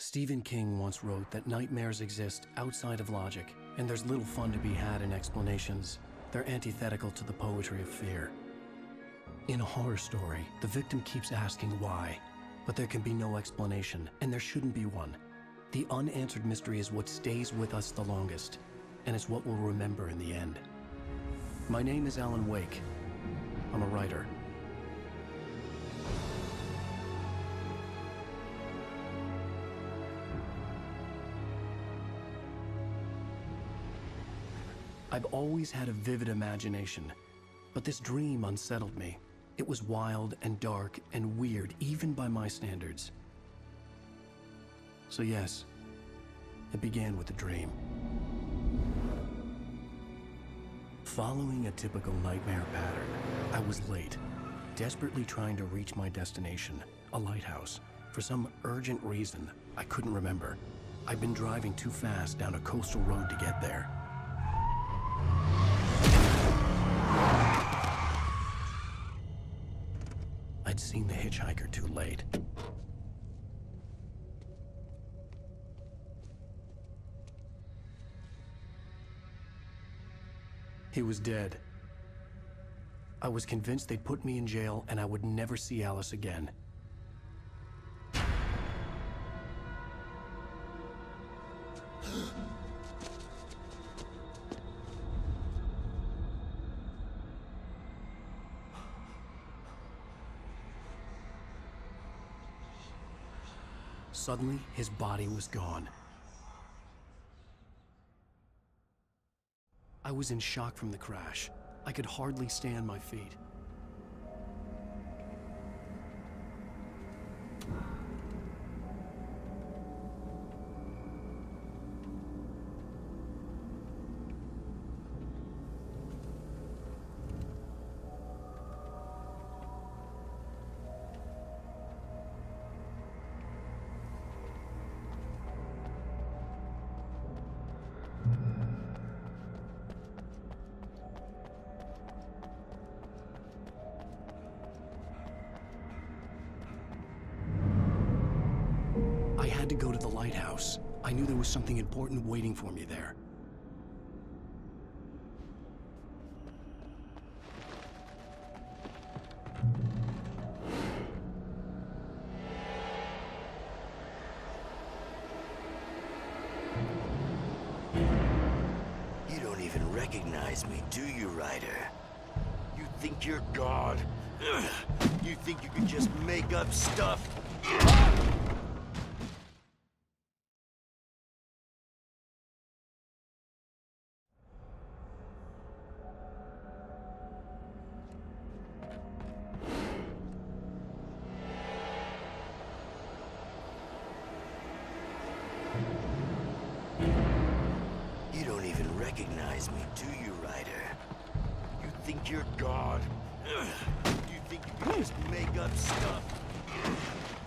Stephen King once wrote that nightmares exist outside of logic, and there's little fun to be had in explanations. They're antithetical to the poetry of fear. In a horror story, the victim keeps asking why, but there can be no explanation, and there shouldn't be one. The unanswered mystery is what stays with us the longest, and it's what we'll remember in the end. My name is Alan Wake. I'm a writer. I've always had a vivid imagination, but this dream unsettled me. It was wild and dark and weird, even by my standards. So yes, it began with a dream. Following a typical nightmare pattern, I was late, desperately trying to reach my destination, a lighthouse. For some urgent reason, I couldn't remember. I'd been driving too fast down a coastal road to get there. I'd seen the hitchhiker too late. He was dead. I was convinced they'd put me in jail and I would never see Alice again. Suddenly, his body was gone. I was in shock from the crash. I could hardly stay on my feet. I had to go to the lighthouse. I knew there was something important waiting for me there. You don't even recognize me, do you, Ryder? You think you're God? You think you can just make up stuff? You don't even recognize me, do you, Ryder? You think you're God? You think you can just make up stuff?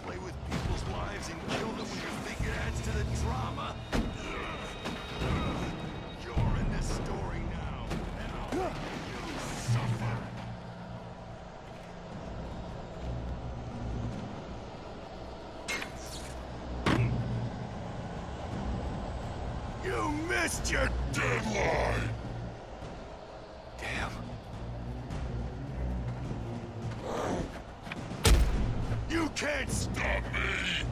Play with people's lives and kill them when you think it adds to the drama? You're in this story now, and I'll make you suffer. You missed your deadline! Damn. You can't stop me!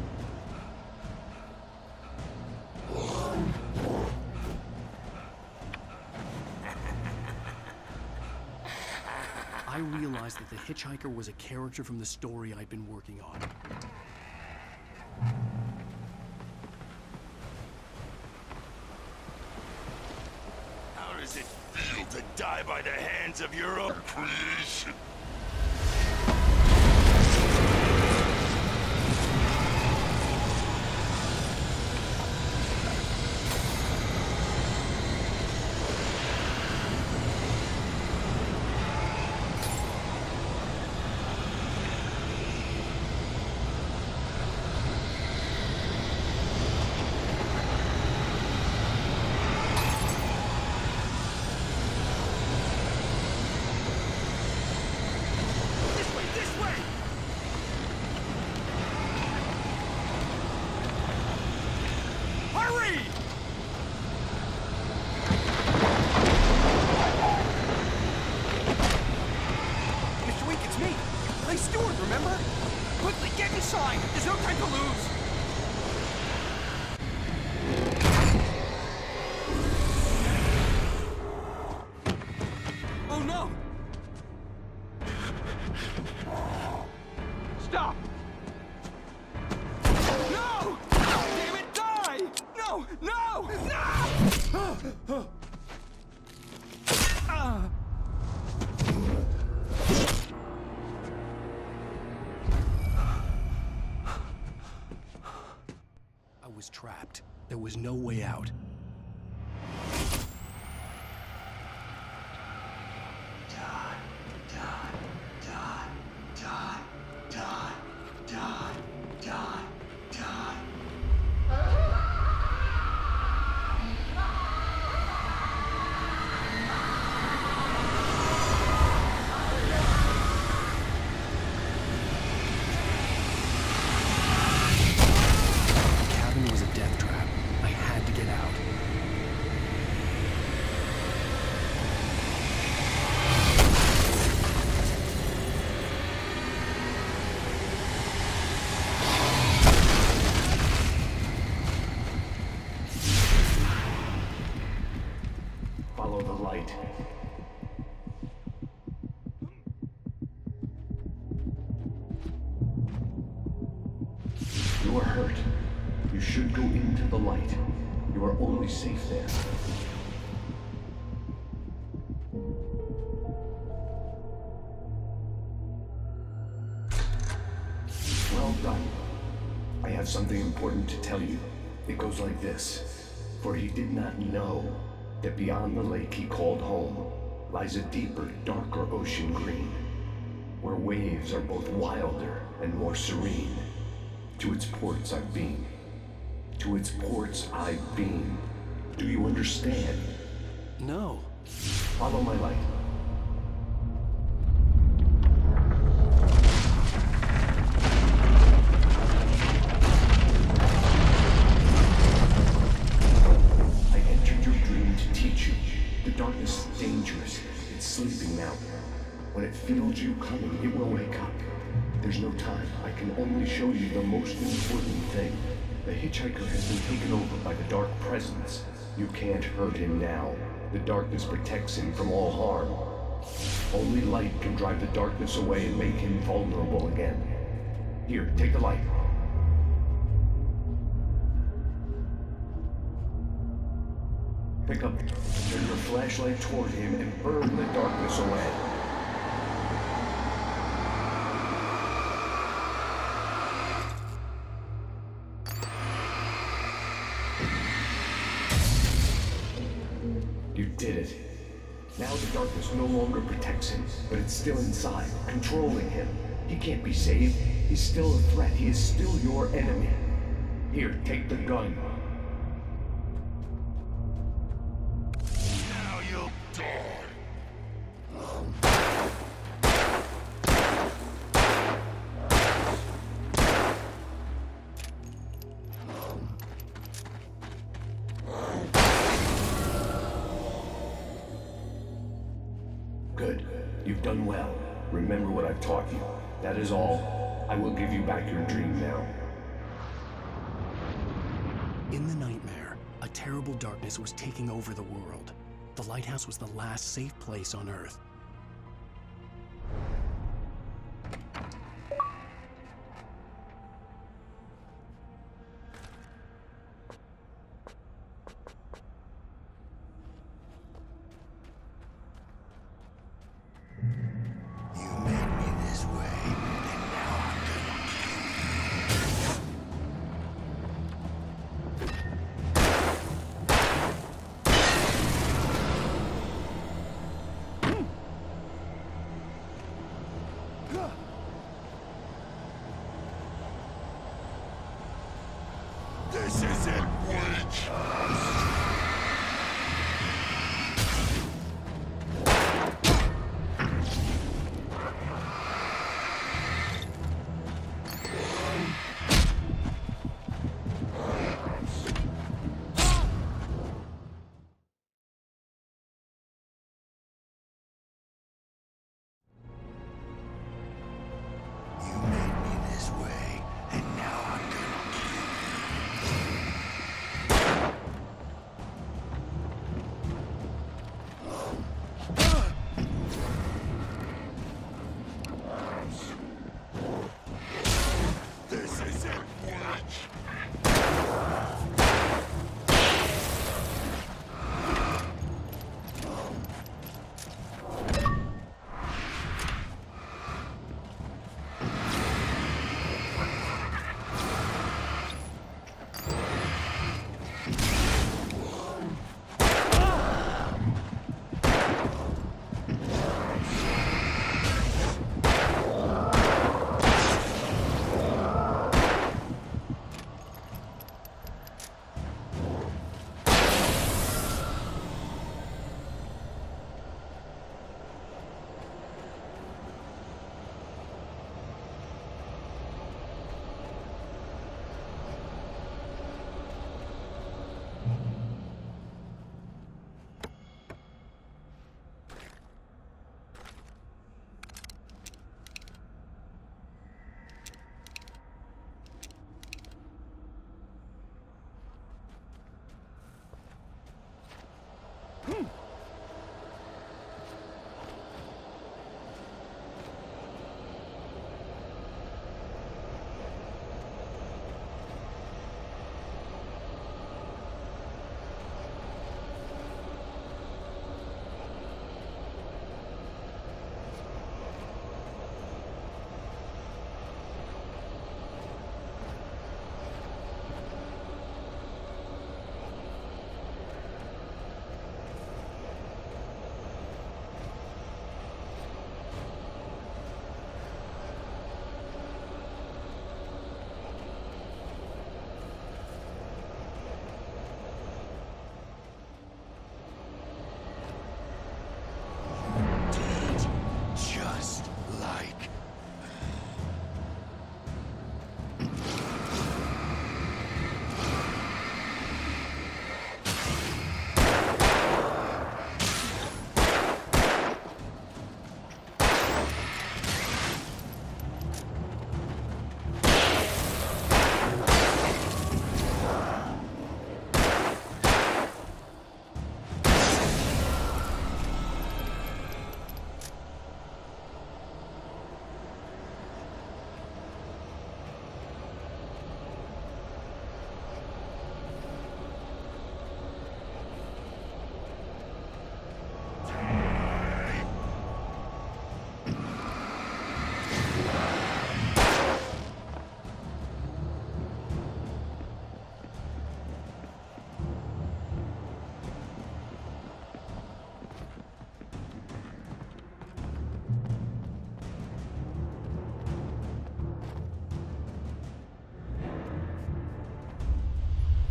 I realized that the hitchhiker was a character from the story I'd been working on. How does it feel to die by the hands of your own creation? Hurry! Mr. Week, it's me. Clay Stewart, remember? Quickly, get inside! There's no time to lose! Oh no! Stop! No! Damn it, die! No! No! No! I was trapped. There was no way out. The cabin was a death trap. I had to get out. Follow the light. You are hurt. You should go into the light. You are only safe there. Well done. I have something important to tell you. It goes like this. For he did not know that beyond the lake he called home lies a deeper, darker ocean green, where waves are both wilder and more serene. To its ports I've been. To its ports I've been. Do you understand? No. Follow my light. I entered your dream to teach you. The darkness is dangerous. It's sleeping now. When it feels you coming, it will wake up. There's no time. I can only show you the most important thing. The hitchhiker has been taken over by the dark presence. You can't hurt him now. The darkness protects him from all harm. Only light can drive the darkness away and make him vulnerable again. Here, take the light. Pick up, turn your flashlight toward him and burn the darkness away. You did it. Now the darkness no longer protects him, but it's still inside, controlling him. He can't be saved. He's still a threat. He is still your enemy. Here, take the gun. Now you'll die. Good. You've done well. Remember what I've taught you. That is all. I will give you back your dream now. In the nightmare, a terrible darkness was taking over the world. The lighthouse was the last safe place on Earth. You made me this way, and now I'm gonna kill you. This isn't weak.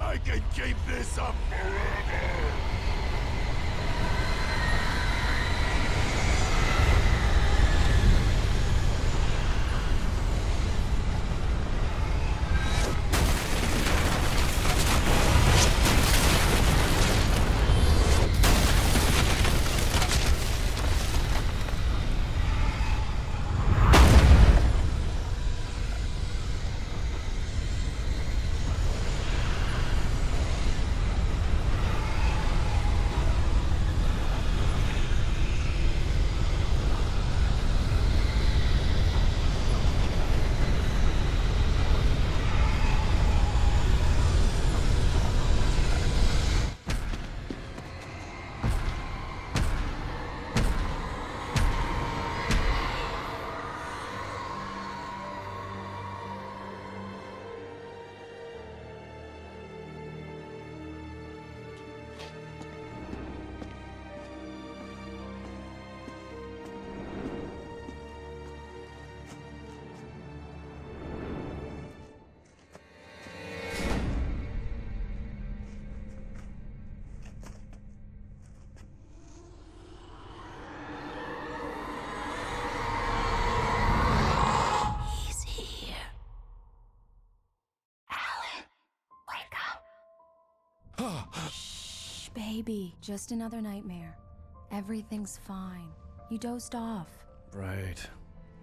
I can keep this up forever! Shh, baby. Just another nightmare. Everything's fine. You dozed off. Right.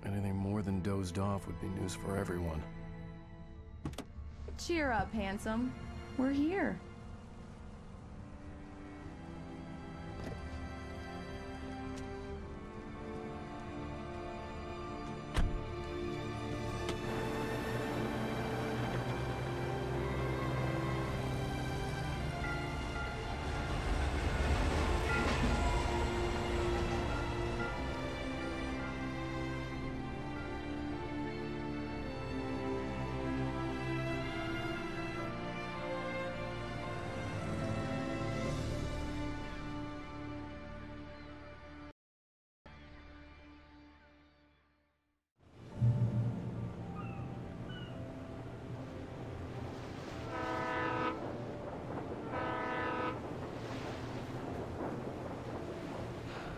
Anything more than dozed off would be news for everyone. Cheer up, handsome. We're here.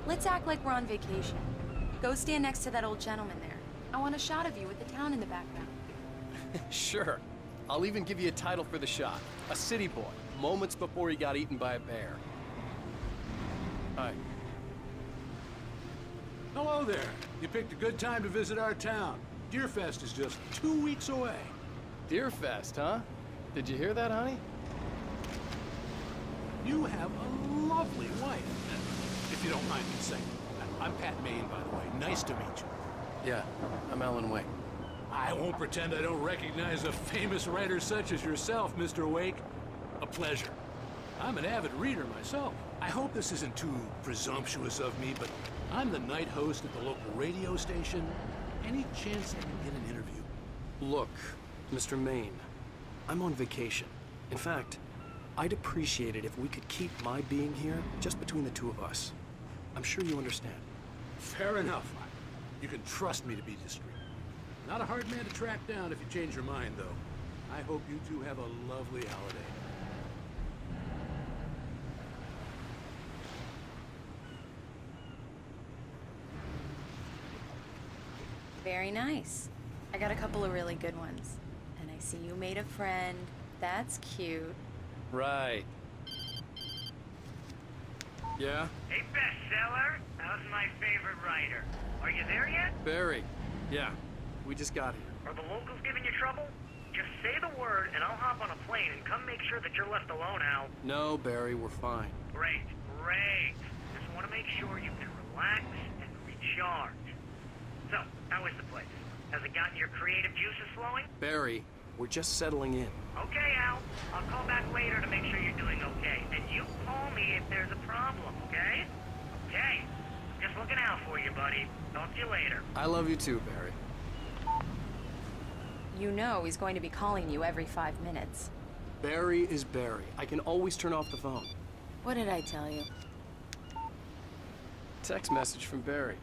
Let's act like we're on vacation. Go stand next to that old gentleman there. I want a shot of you with the town in the background. Sure. I'll even give you a title for the shot. A city boy, moments before he got eaten by a bear. Hi. Hello there. You picked a good time to visit our town. Deerfest is just 2 weeks away. Deerfest, huh? Did you hear that, honey? You have a lovely wife. If you don't mind me saying. I'm Pat Maine, by the way. Nice to meet you. Yeah, I'm Alan Wake. I won't pretend I don't recognize a famous writer such as yourself, Mr. Wake. A pleasure. I'm an avid reader myself. I hope this isn't too presumptuous of me, but I'm the night host at the local radio station. Any chance I can get an interview? Look, Mr. Maine, I'm on vacation. In fact, I'd appreciate it if we could keep my being here just between the two of us. I'm sure you understand. Fair enough. You can trust me to be discreet. Not a hard man to track down if you change your mind, though. I hope you two have a lovely holiday. Very nice. I got a couple of really good ones. And I see you made a friend. That's cute. Right. Yeah? Hey, bestseller. How's my favorite writer? Are you there yet? Barry. Yeah. We just got here. Are the locals giving you trouble? Just say the word and I'll hop on a plane and come make sure that you're left alone, Al. No, Barry, we're fine. Great, great. Just want to make sure you can relax and recharge. So, how is the place? Has it gotten your creative juices flowing? Barry, we're just settling in. Okay, Al. I'll call back later to make sure you're doing okay. And you call me if there's a problem, okay? Okay. Just looking out for you, buddy. Talk to you later. I love you too, Barry. You know he's going to be calling you every 5 minutes. Barry is Barry. I can always turn off the phone. What did I tell you? Text message from Barry.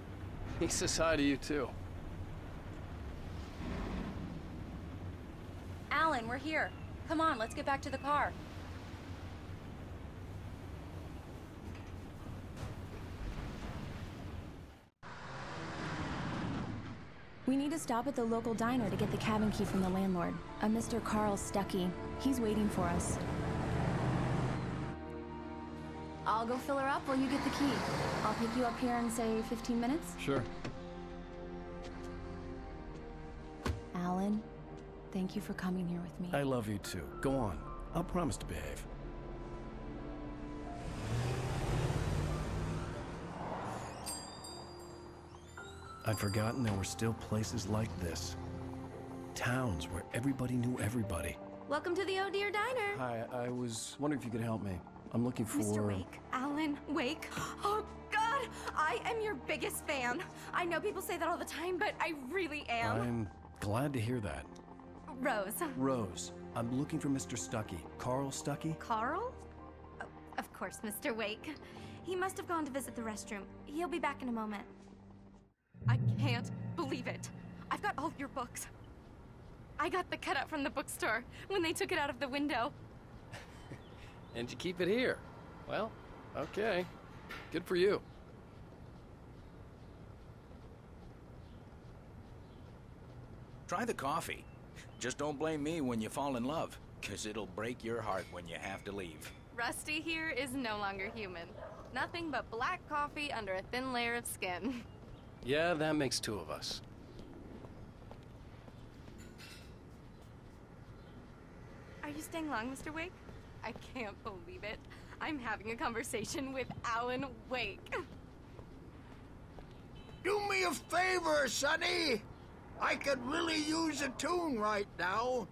He says hi to you too. Alan, we're here. Come on, let's get back to the car. We need to stop at the local diner to get the cabin key from the landlord, a Mr. Carl Stuckey. He's waiting for us. I'll go fill her up while you get the key. I'll pick you up here in, say, 15 minutes? Sure. Alan, thank you for coming here with me. I love you too. Go on. I'll promise to behave. I'd forgotten there were still places like this. Towns where everybody knew everybody. Welcome to the Oh Dear Diner. Hi, I was wondering if you could help me. I'm looking for... Mr. Wake. Alan Wake. Oh, God! I am your biggest fan. I know people say that all the time, but I really am. I'm glad to hear that. Rose. Rose, I'm looking for Mr. Stuckey. Carl Stuckey? Carl? Oh, of course, Mr. Wake. He must have gone to visit the restroom. He'll be back in a moment. I can't believe it. I've got all your books. I got the cutout from the bookstore when they took it out of the window. And you keep it here. Well, okay. Good for you. Try the coffee. Just don't blame me when you fall in love, 'cause it'll break your heart when you have to leave. Rusty here is no longer human. Nothing but black coffee under a thin layer of skin. Yeah, that makes two of us. Are you staying long, Mr. Wake? I can't believe it. I'm having a conversation with Alan Wake. Do me a favor, Sonny. I could really use a tune right now.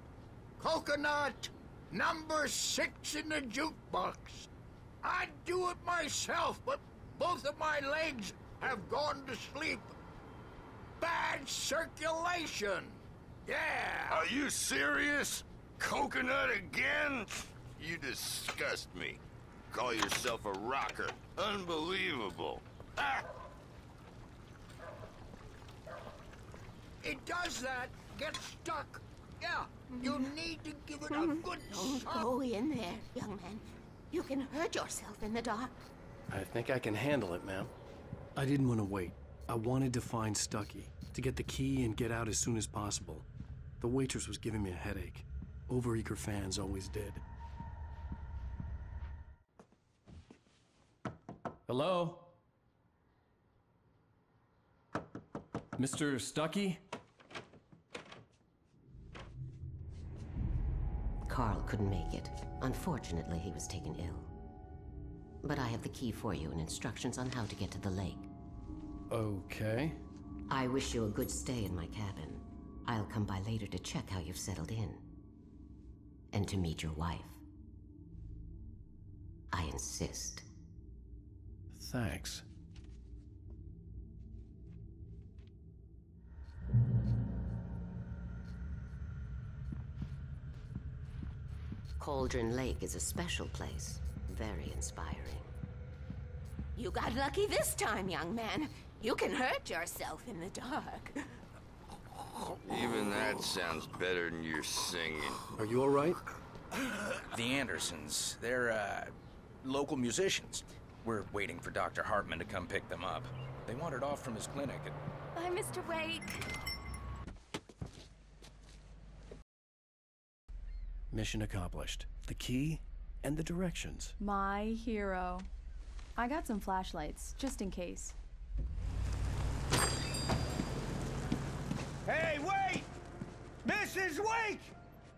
Coconut, number 6 in the jukebox. I'd do it myself, but both of my legs have gone to sleep. Bad circulation. Yeah. Are you serious? Coconut again? You disgust me. Call yourself a rocker. Unbelievable. Ah! It does that. Get stuck. Yeah, you need to give it a good Don't shot. go in there, young man. You can hurt yourself in the dark. I think I can handle it, ma'am. I didn't want to wait. I wanted to find Stuckey, to get the key and get out as soon as possible. The waitress was giving me a headache. Overeager fans always did. Hello? Mr. Stuckey? Carl couldn't make it. Unfortunately, he was taken ill. But I have the key for you and instructions on how to get to the lake. Okay. I wish you a good stay in my cabin. I'll come by later to check how you've settled in. And to meet your wife. I insist. Thanks. Cauldron Lake is a special place. Very inspiring. You got lucky this time, young man. You can hurt yourself in the dark. Even that sounds better than your singing. Are you all right? The Andersons, they're, local musicians. We're waiting for Dr. Hartman to come pick them up. They wandered off from his clinic and... Bye, Mr. Wake. Mission accomplished. The key and the directions. My hero. I got some flashlights, just in case. Hey, wait! Mrs. Wake!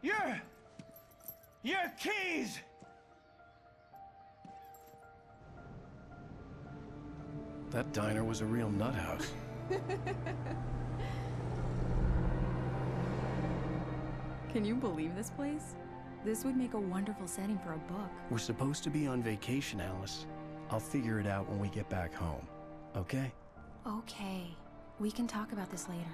Your keys! That diner was a real nut house. Can you believe this place? This would make a wonderful setting for a book. We're supposed to be on vacation, Alice. I'll figure it out when we get back home. Okay? Okay. We can talk about this later.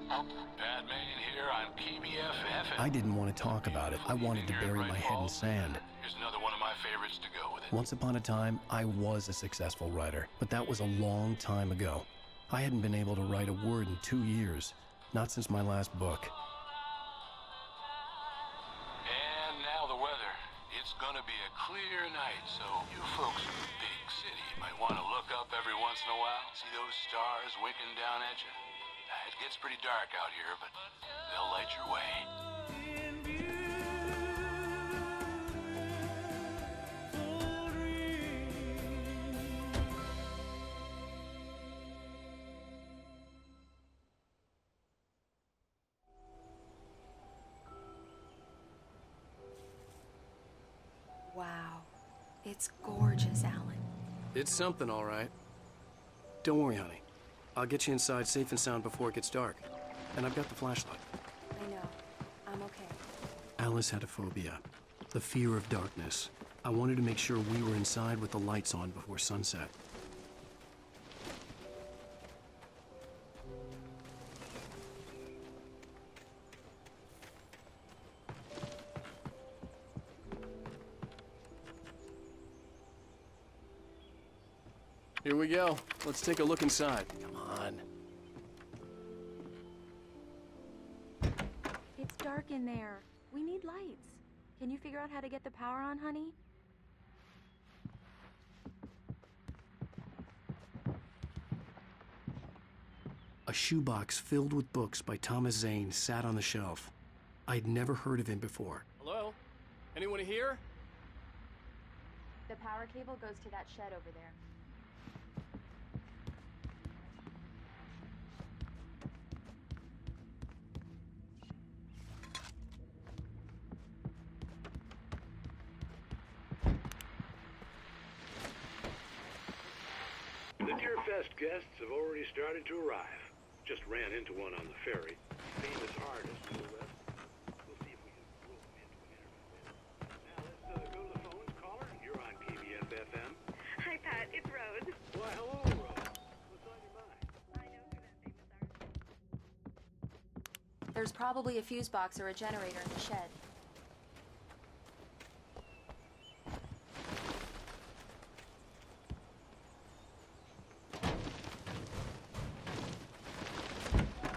Batman here on PBFF. I didn't want to talk about it. I wanted to bury my head in sand. Here's another one of my favorites to go with it. Once upon a time, I was a successful writer, but that was a long time ago. I hadn't been able to write a word in 2 years, not since my last book. it's gonna be a clear night, so you folks in the big city might want to look up every once in a while, see those stars winking down at you. It gets pretty dark out here, but they'll light your way. Wow. It's gorgeous, Alan. It's something, all right. Don't worry, honey. I'll get you inside safe and sound before it gets dark. And I've got the flashlight. I know. I'm okay. Alice had a phobia. The fear of darkness. I wanted to make sure we were inside with the lights on before sunset. Here we go. Let's take a look inside. Come on. It's dark in there. We need lights. Can you figure out how to get the power on, honey? A shoebox filled with books by Thomas Zane sat on the shelf. I'd never heard of him before. Hello? Anyone here? The power cable goes to that shed over there. The Deerfest guests have already started to arrive. Just ran into one on the ferry. Famous artist, no less. We'll see if we can roll him into an interview. Now let's go to the phones. Caller, you're on KBF FM. Hi, Pat. It's Rose. Why, hello, Rose. What's on your mind? I know who that famous artist is. There's probably a fuse box or a generator in the shed.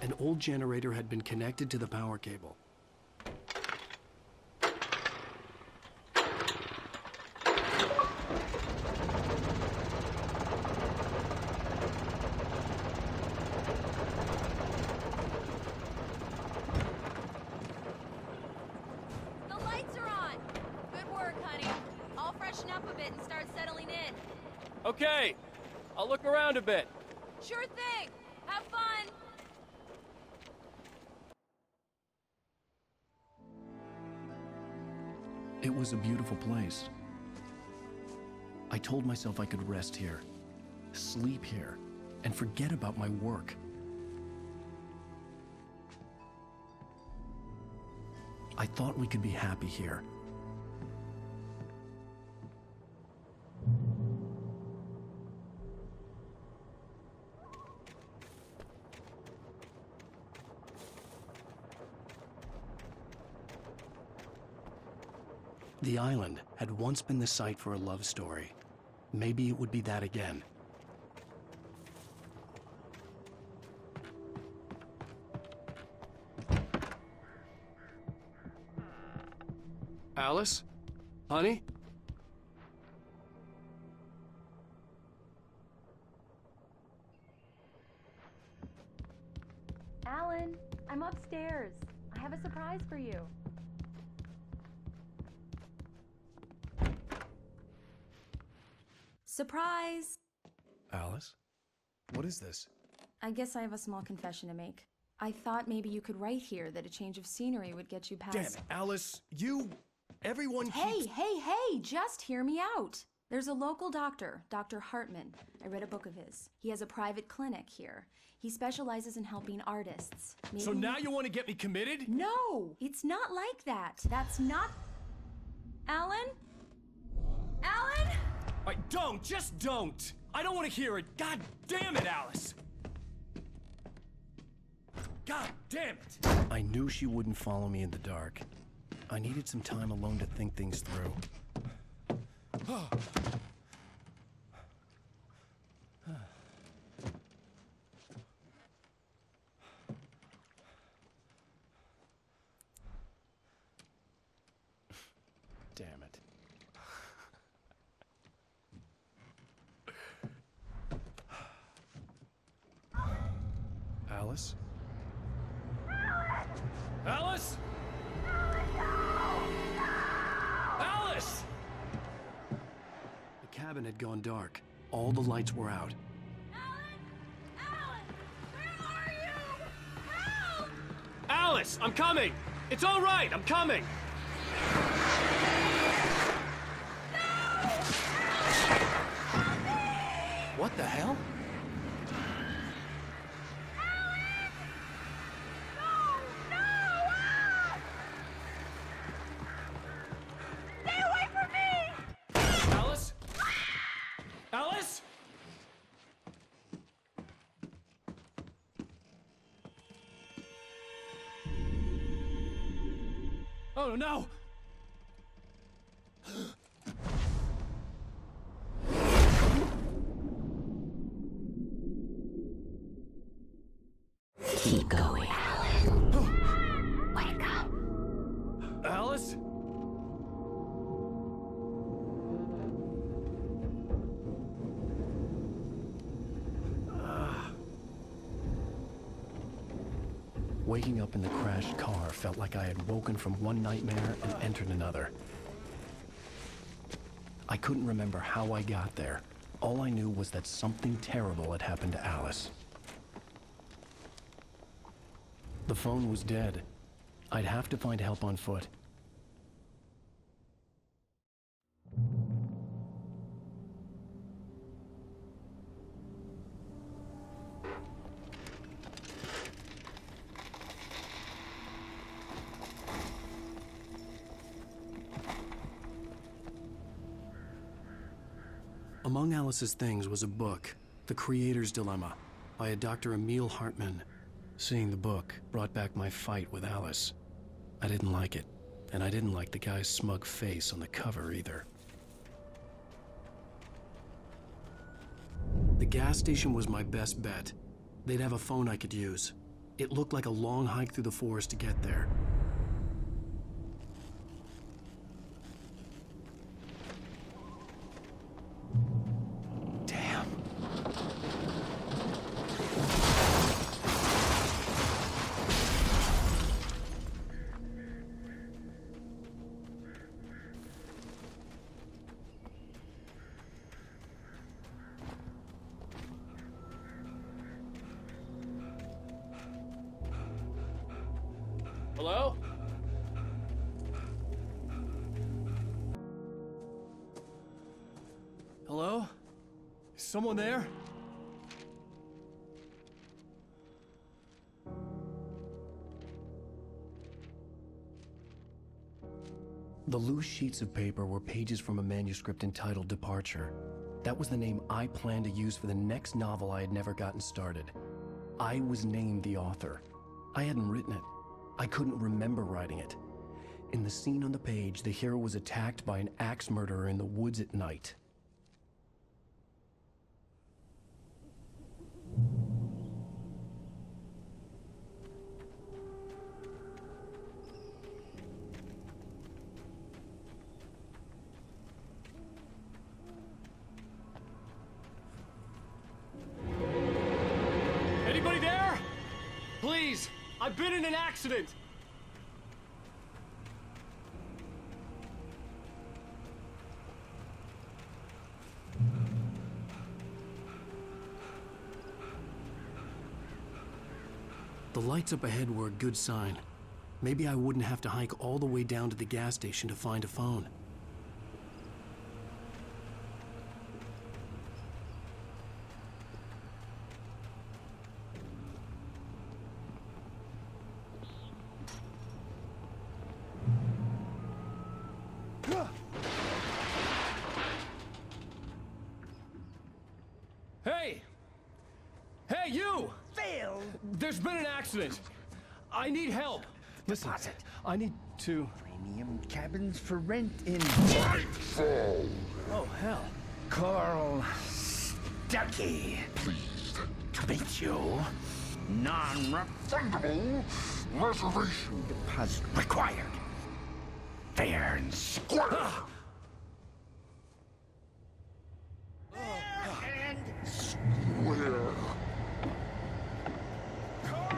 An old generator had been connected to the power cable. The lights are on! Good work, honey. I'll freshen up a bit and start settling in. Okay. I'll look around a bit. Sure thing! Have fun! It was a beautiful place. I told myself I could rest here, sleep here, and forget about my work. I thought we could be happy here. The island had once been the site for a love story. Maybe it would be that again. Alice? Honey? Alan, I'm upstairs. I have a surprise for you. Surprise! Alice? What is this? I guess I have a small confession to make. I thought maybe you could write here that a change of scenery would get you past... Damn it, Alice, everyone keeps... Hey, just hear me out. There's a local doctor, Dr. Hartman. I read a book of his. He has a private clinic here. He specializes in helping artists. Maybe... So now you want to get me committed? No, it's not like that. That's not... Alan? Alan? Just don't! I don't want to hear it! God damn it, Alice! God damn it! I knew she wouldn't follow me in the dark. I needed some time alone to think things through. Damn it. Alice? Alice? Alice! The cabin had gone dark. All the lights were out. Alice, I'm coming! It's all right, I'm coming! What the hell? Stay away from me! Alice? Alice? Oh no! Keep going. Wake up. Alice? Waking up in the crashed car felt like I had woken from one nightmare and entered another. I couldn't remember how I got there. All I knew was that something terrible had happened to Alice. The phone was dead. I'd have to find help on foot. Among Alice's things was a book, The Creator's Dilemma, by a Dr. Emil Hartman. Seeing the book brought back my fight with Alice. I didn't like it, and I didn't like the guy's smug face on the cover either. The gas station was my best bet. They'd have a phone I could use. It looked like a long hike through the forest to get there. Hello? Hello? Is someone there? The loose sheets of paper were pages from a manuscript entitled Departure. That was the name I planned to use for the next novel I had never gotten started. I was named the author. I hadn't written it. I couldn't remember writing it. In the scene on the page, the hero was attacked by an axe murderer in the woods at night. Anybody there? Please, I've been in an accident. The lights up ahead were a good sign. Maybe I wouldn't have to hike all the way down to the gas station to find a phone. Hey! Hey, you! Phil! There's been an accident. I need help. Listen, I need to... Premium cabins for rent in... Oh, hell. Carl Stuckey. Pleased to meet you. Non-refundable reservation deposit required. Fair and square. Fair and square. Carl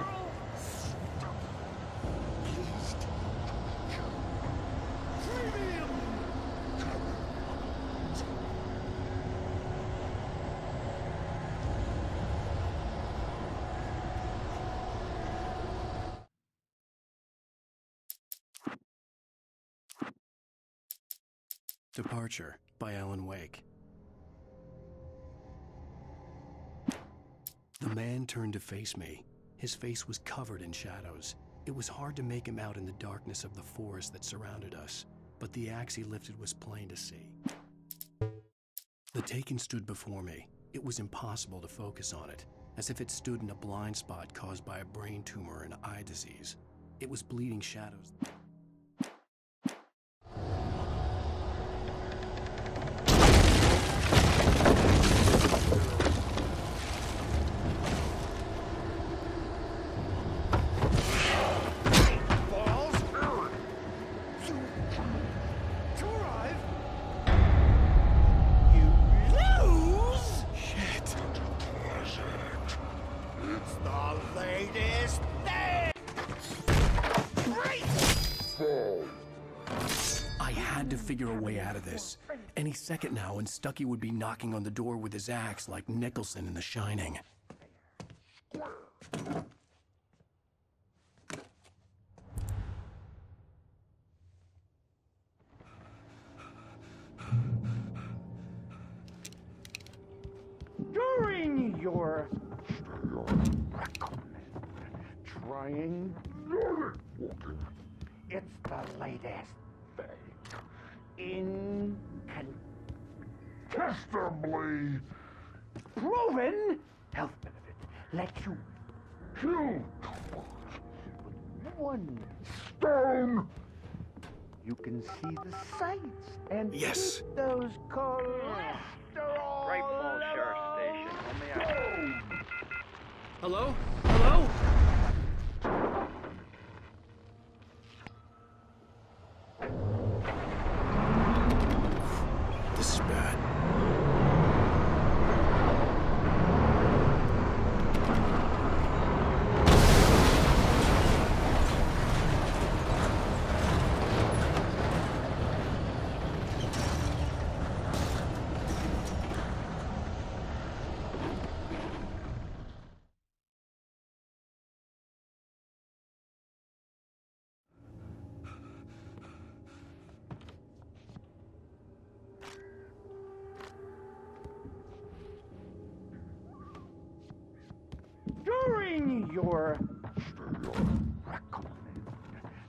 Departure by Alan Wake. The man turned to face me. His face was covered in shadows. It was hard to make him out in the darkness of the forest that surrounded us, but the axe he lifted was plain to see. The Taken stood before me. It was impossible to focus on it, as if it stood in a blind spot caused by a brain tumor and eye disease. It was bleeding shadows. Figure a way out of this. Any second now, and Stucky would be knocking on the door with his axe like Nicholson in The Shining. During your trying, it's the latest incontestably proven health benefit lets you kill with 1 stone. You can see the sights and yes, keep those cholesterol. Great Falls Sheriff Station. Hello? Hello? This is bad. During your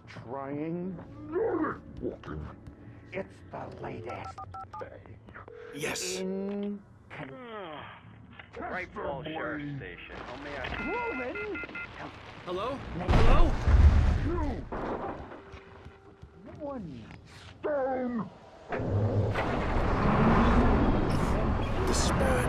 trying, it's the latest yes, Great Falls Sheriff Station. proven. Hello? Hello? 1 stone. this is bad.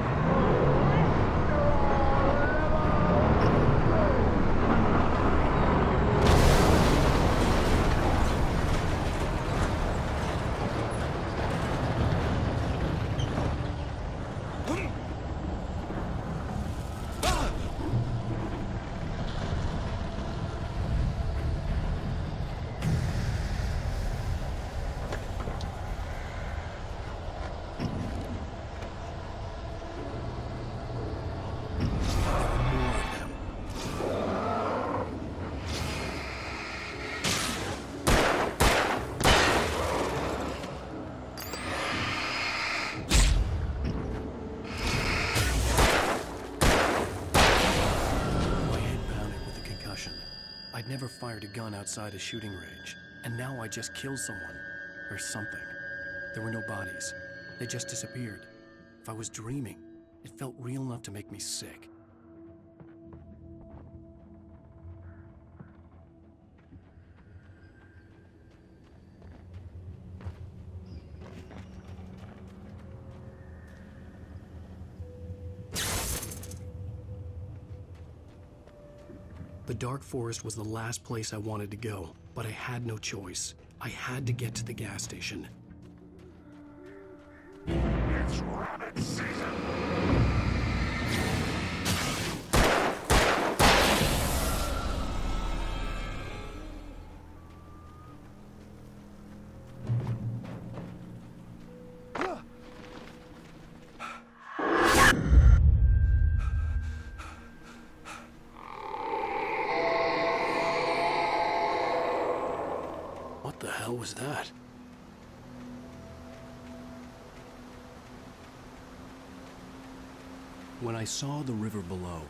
I'd never fired a gun outside a shooting range, and now I just killed someone. Or something. There were no bodies. They just disappeared. If I was dreaming, it felt real enough to make me sick. The dark forest was the last place I wanted to go, but I had no choice. I had to get to the gas station. It's rabbit season. What the hell was that? When I saw the river below,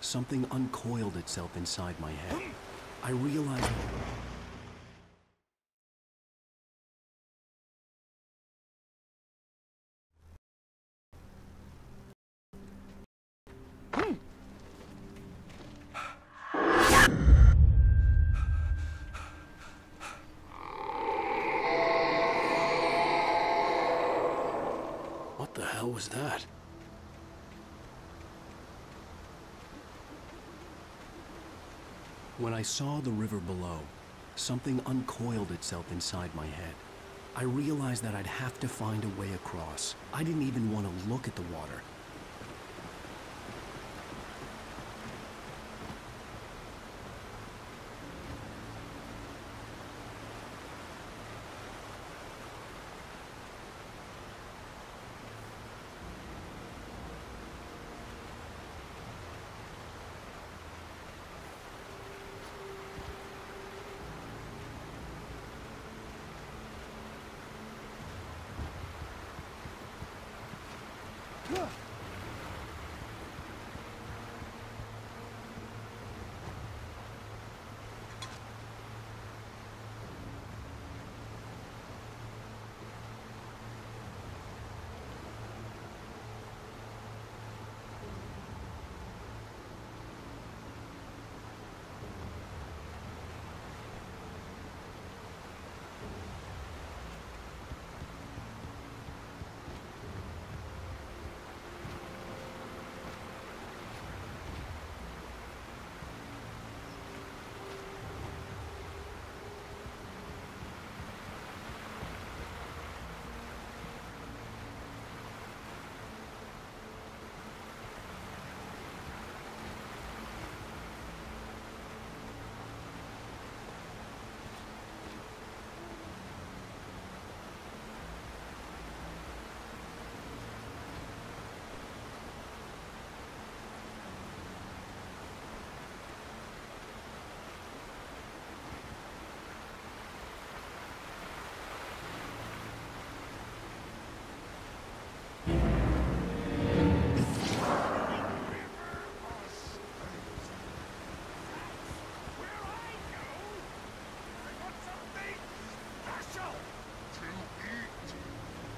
something uncoiled itself inside my head. I realized... What the hell was that? When I saw the river below, something uncoiled itself inside my head. I realized that I'd have to find a way across. I didn't even want to look at the water.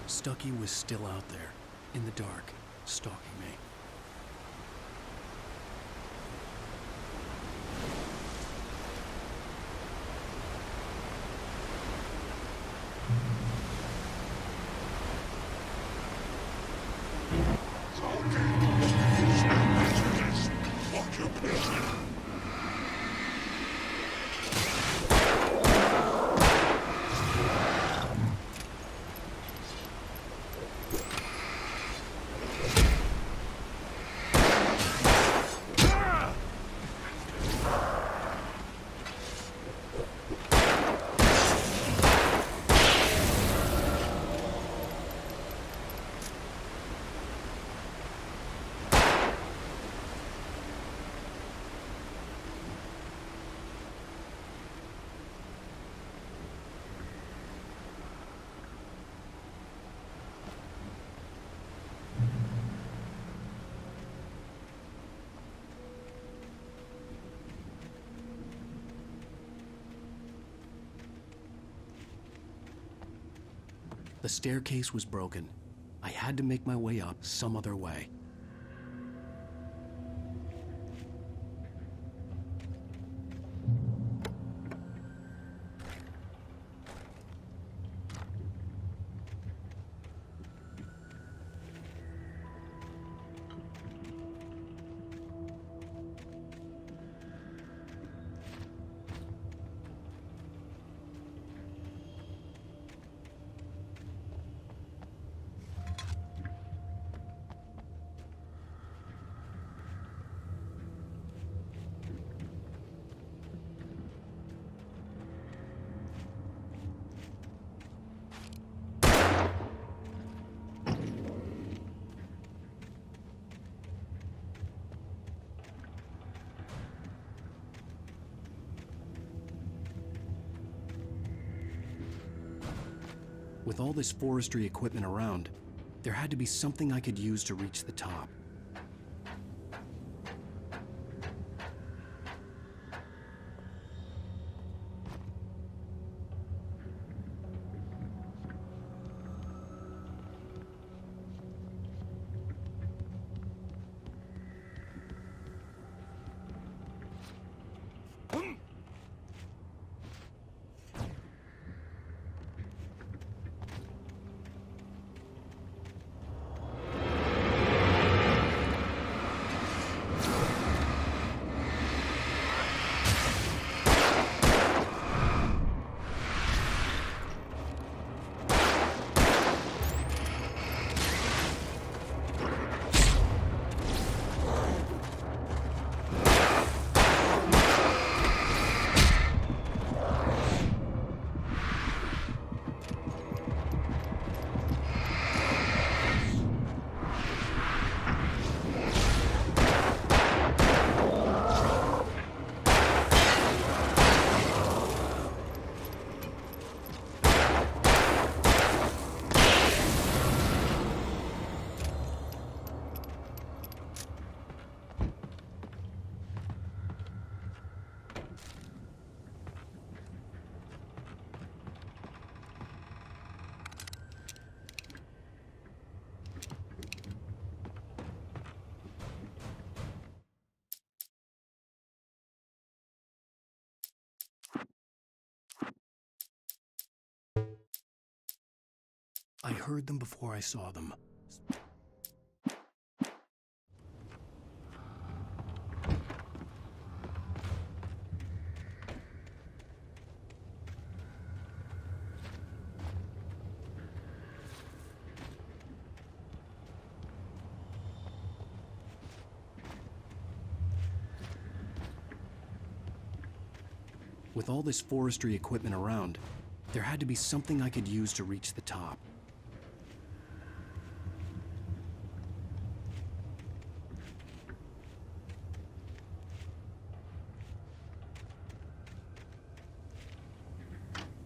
Stucky was still out there, in the dark, stalking me. The staircase was broken. I had to make my way up some other way. With all this forestry equipment around, there had to be something I could use to reach the top. I heard them before I saw them. With all this forestry equipment around, there had to be something I could use to reach the top.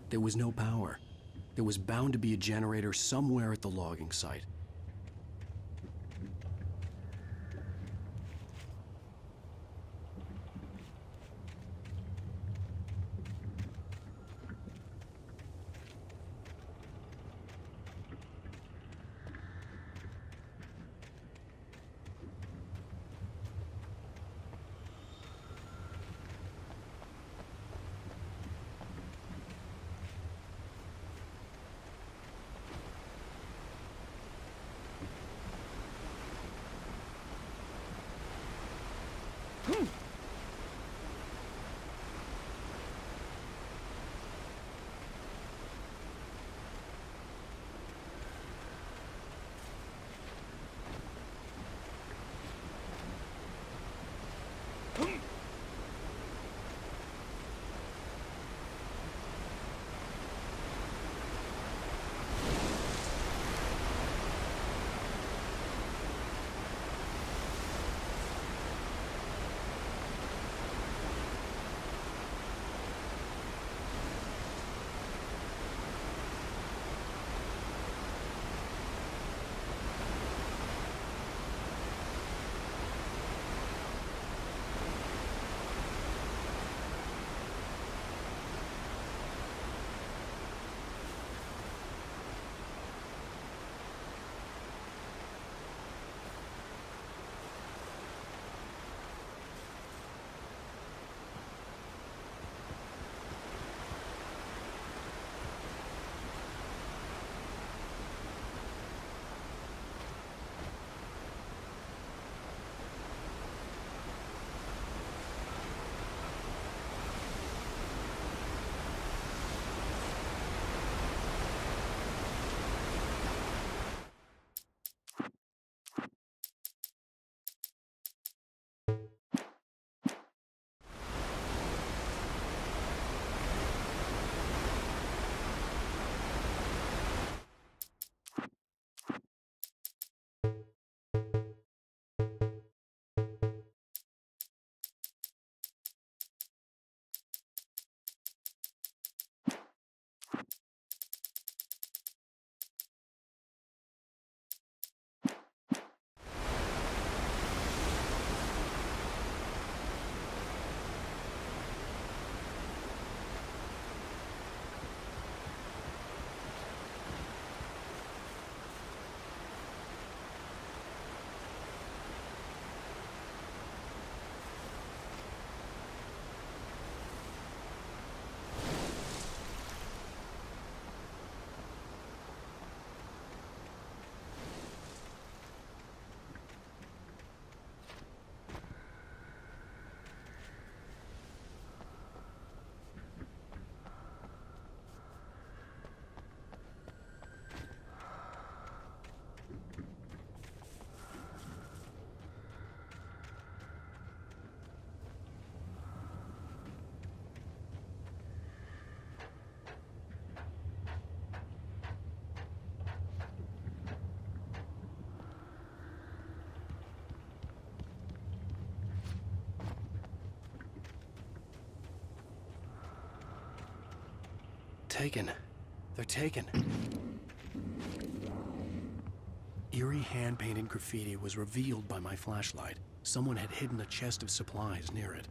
There was no power. There was bound to be a generator somewhere at the logging site. Taken. They're taken. Eerie hand-painted graffiti was revealed by my flashlight. Someone had hidden a chest of supplies near it.